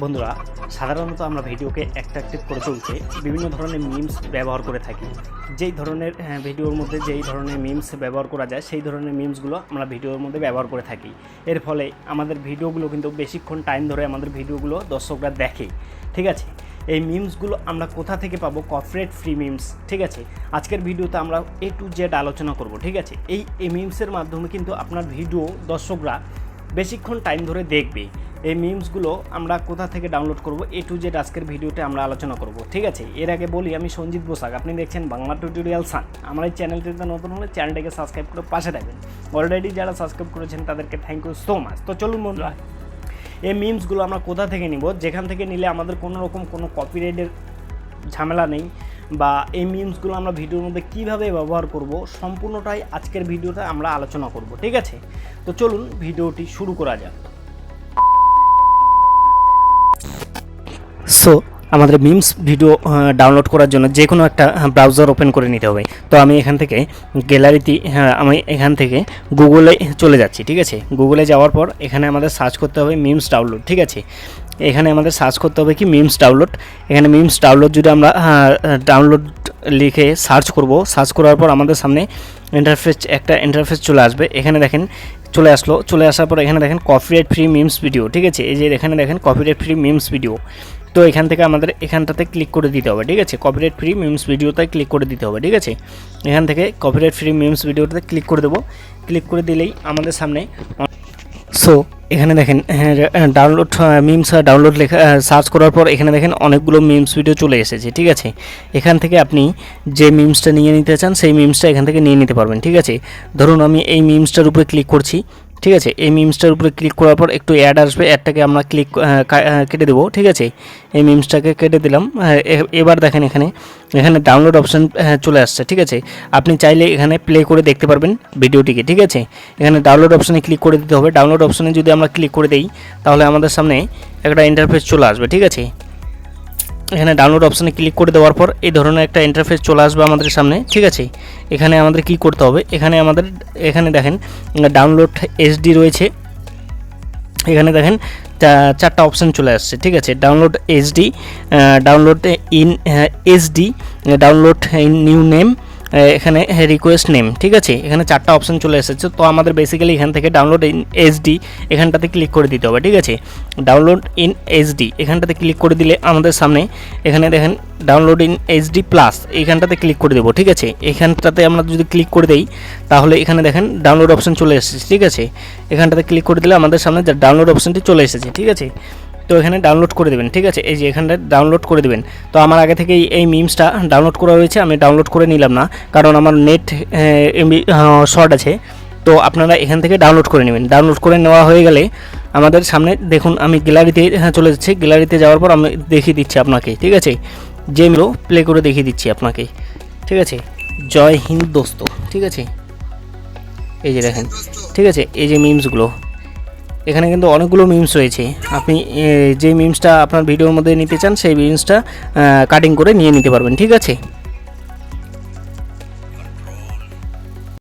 বন্ধুরা সাধারণত আমরা ভিডিওকে অ্যাট্রাকটিভ করে তুলতে বিভিন্ন ধরনের মিমস ব্যবহার করে থাকি। যেই ধরনের ভিডিওর মধ্যে যেই ধরনের মিমস ব্যবহার করা যায় সেই ধরনের মিমসগুলো আমরা ভিডিওর মধ্যে ব্যবহার করে থাকি। এর ফলে আমাদের ভিডিওগুলো কিন্তু বেশিক্ষণ টাইম ধরে আমাদের ভিডিওগুলো দর্শকরা দেখে। ঠিক আছে, এই মিমসগুলো আমরা কোথা থেকে পাবো? Copyright free memes. ঠিক আছে, আজকের ভিডিওতে আমরা A to Z আলোচনা করব। ঠিক আছে, এই মিমসের মাধ্যমে কিন্তু আপনার ভিডিও দর্শকরা বেশিক্ষণ টাইম ধরে দেখবে। এই মিমসগুলো আমরা কোথা থেকে ডাউনলোড করব A to Z আজকের ভিডিওতে আমরা আলোচনা করব। ঠিক আছে, এর আগে বলি আমি সঞ্জিত বসাক, আপনি দেখছেন বাংলা টিউটোরিয়াল সান। আমার এই চ্যানেলটিতে নতুন হলে চ্যানেলটাকে সাবস্ক্রাইব করে পাশে থাকবেন। অলরেডি যারা সাবস্ক্রাইব করেছেন তাদেরকে থ্যাংক ইউ সো মাচ। তো চলুন বন্ধুরা, এই মিমসগুলো আমরা কোথা থেকে নিব, যেখান থেকে নিলে আমাদের কোনো রকম কোনো কপিরাইটের ঝামেলা নেই, বা এই মিমসগুলো আমরা ভিডিওর মধ্যে কীভাবে ব্যবহার করব সম্পূর্ণটাই আজকের ভিডিওতে আমরা আলোচনা করব। ঠিক আছে, তো চলুন ভিডিওটি শুরু করা যাক। সো আমাদের মিমস ভিডিও ডাউনলোড করার জন্য যে কোনো একটা ব্রাউজার ওপেন করে নিতে হবে। তো আমি এখান থেকে গ্যালারিতে আমি এখান থেকে গুগলে চলে যাচ্ছি। ঠিক আছে, গুগলে যাওয়ার পর এখানে আমাদের সার্চ করতে হবে মিমস ডাউনলোড। ঠিক আছে, এখানে আমাদের সার্চ করতে হবে কি মিমস ডাউনলোড। এখানে মিমস ডাউনলোড যদি আমরা ডাউনলোড লিখে সার্চ করব, সার্চ করার পর আমাদের সামনে একটা ইন্টারফেস চলে আসবে। এখানে দেখেন চলে আসলো। চলে আসার পর এখানে দেখেন কপিরাইট ফ্রি মিমস ভিডিও। ঠিক আছে, এই যে এখানে দেখেন কপিরাইট ফ্রি মিমস ভিডিও। তো এখান থেকে আমাদের এখানটাতে ক্লিক করে দিতে হবে। ঠিক আছে, কপিরাইট ফ্রি মিমস ভিডিওতে ক্লিক করে দিতে হবে। ঠিক আছে, এখান থেকে কপিরাইট ফ্রি মিমস ভিডিওতে ক্লিক করে দেবো। ক্লিক করে দিলেই আমাদের সামনে সো এখানে দেখেন ডাউনলোড মিমস ডাউনলোড লেখা সার্চ করার পর এখানে দেখেন অনেকগুলো মিমস ভিডিও চলে এসেছে। ঠিক আছে, এখান থেকে আপনি যে মিমসটা নিয়ে নিতে চান সেই মিমসটা এখান থেকে নিয়ে নিতে পারবেন। ঠিক আছে, ধরুন আমি এই মিমসটার উপরে ক্লিক করছি। ঠিক আছে, এই মিমসটার উপরে ক্লিক করার পর একটু অ্যাড আসবে, অ্যাডটাকে আমরা কেটে দেবো। ঠিক আছে, এই মিমসটাকে কেটে দিলাম। এবার দেখেন এখানে ডাউনলোড অপশান চলে আসছে। ঠিক আছে, আপনি চাইলে এখানে প্লে করে দেখতে পারবেন ভিডিওটিকে। ঠিক আছে, এখানে ডাউনলোড অপশানে ক্লিক করে দিতে হবে। ডাউনলোড অপশানে যদি আমরা ক্লিক করে দিই তাহলে আমাদের সামনে একটা ইন্টারফেস চলে আসবে। ঠিক আছে, এখানে ডাউনলোড অপশানে ক্লিক করে দেওয়ার পর এই ধরনের একটা ইন্টারফেস চলে আসবে আমাদের সামনে। ঠিক আছে, এখানে আমাদের কি করতে হবে, এখানে দেখেন ডাউনলোড এইচডি রয়েছে। এখানে দেখেন চারটা অপশান চলে আসছে। ঠিক আছে, download HD, download in HD, download in new name, এখানে রিকোয়েস্ট নেম। ঠিক আছে, এখানে চারটা অপশান চলে এসেছে। তো আমাদের বেসিক্যালি এখান থেকে ডাউনলোড ইন এইচডি এখানটাতে ক্লিক করে দিতে হবে। ঠিক আছে, ডাউনলোড ইন এইচডি এখানটাতে ক্লিক করে দিলে আমাদের সামনে এখানে দেখেন ডাউনলোড ইন এইচডি প্লাস এইখানটাতে ক্লিক করে দেবো। ঠিক আছে, এখানটাতে আমরা যদি ক্লিক করে দেই তাহলে এখানে দেখেন ডাউনলোড অপশান চলে এসেছে। ঠিক আছে, এখানটাতে ক্লিক করে দিলে আমাদের সামনে যে ডাউনলোড অপশানটি চলে এসেছে। ঠিক আছে, তো এখানে ডাউনলোড করে দেবেন। ঠিক আছে, এই যে এখানটা ডাউনলোড করে দেবেন। তো আমার আগে থেকে এই মিমসটা ডাউনলোড করা রয়েছে, আমি ডাউনলোড করে নিলাম না কারণ আমার নেট এমবি শর্ট আছে। তো আপনারা এখান থেকে ডাউনলোড করে নেবেন। ডাউনলোড করে নেওয়া হয়ে গেলে আমাদের সামনে দেখুন আমি গ্যালারিতে চলে যাচ্ছি। গ্যালারিতে যাওয়ার পর আমি দেখিয়ে দিচ্ছি আপনাকে। ঠিক আছে, যে প্লে করে দেখিয়ে দিচ্ছি আপনাকে। ঠিক আছে, জয় হিন্দ দোস্ত। ঠিক আছে, এই যে দেখেন। ঠিক আছে, এই যে মিমসগুলো এখানে কিন্তু অনেকগুলো মিমস রয়েছে। আপনি যে মিমসটা আপনার ভিডিওর মধ্যে নিতে চান সেই মিমসটা কাটিং করে নিয়ে নিতে পারবেন। ঠিক আছে।